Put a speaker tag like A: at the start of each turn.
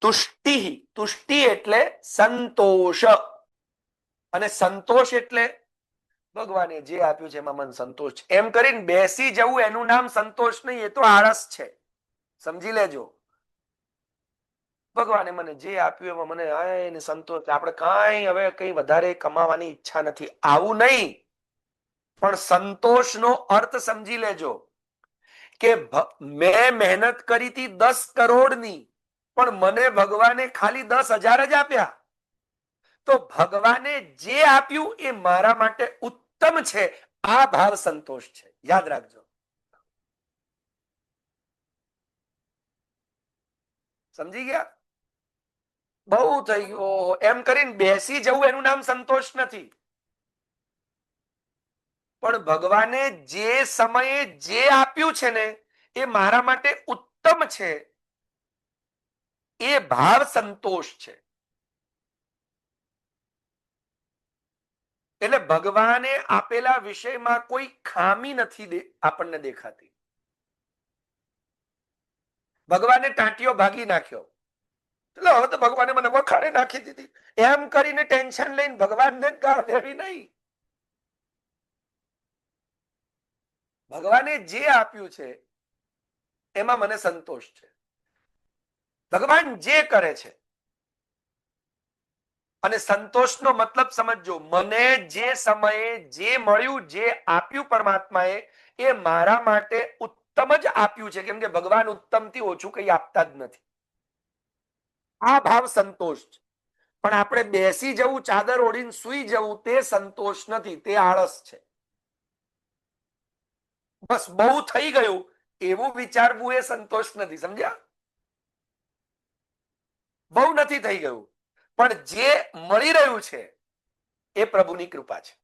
A: તુષ્ટિ, તુષ્ટિ એટલે સંતોષ, અને સંતોષ એટલે ભગવાને જે આપ્યું છે એમાં મને સંતોષ છે એમ કરીને બેસી જવું એનું નામ સંતોષ નહીં, એ તો આળસ છે. સમજી લેજો. ભગવાને મને જે આપ્યું એમાં મને સંતોષ, આપણે કાંઈ હવે કઈ વધારે કમાવાની ઈચ્છા નથી, આવું નહીં. પણ સંતોષનો અર્થ સમજી લેજો કે મેં મહેનત કરી હતી 10 કરોડની, પણ મને ભગવાને ખાલી 10,000 જ આપ્યા. તો ભગવાને જે આપ્યું એ મારા માટે ઉત્તમ છે, આ ભાવ સંતોષ છે. યાદ રાખજો. સમજી ગયા? બહુ થઈ ગયો એમ કરીને બેસી જવું એનું નામ સંતોષ નથી. પણ ભગવાને જે સમયે જે આપ્યું છે ને એ મારા માટે ઉત્તમ છે, એ ભાવ સંતોષ છે. એટલે ભગવાને આપેલા વિષયમાં કોઈ ખામી નથી આપણને દેખાતી. ભગવાને ટાંટીઓ ભાગી નાખ્યો, એટલે હવે તો ભગવાને મને વખાણે નાખી દીધી એમ કરીને ટેન્શન લઈને ભગવાનને ગાળ દેવી નહીં. ભગવાને જે આપ્યું છે એમાં મને સંતોષ છે. ભગવાન જે કરે છે, અને સંતોષનો મતલબ સમજો, મને જે સમયે જે મળ્યું, જે આપ્યું પરમાત્માએ, એ મારા માટે ઉત્તમ જ આપ્યું છે, કેમ કે ભગવાન ઉત્તમથી ઓછું કંઈ આપતા જ નથી. આ ભાવ સંતોષ છે. પણ આપણે બેસી જવું, ચાદર ઓઢીને સુઈ જવું, તે સંતોષ નથી, તે આળસ છે. બસ બહુ થઈ ગયું એવું વિચારવું એ સંતોષ નથી. સમજ્યા? બહુ નથી થઈ ગયું, પણ જે મળી રહ્યું છે એ પ્રભુની કૃપા છે.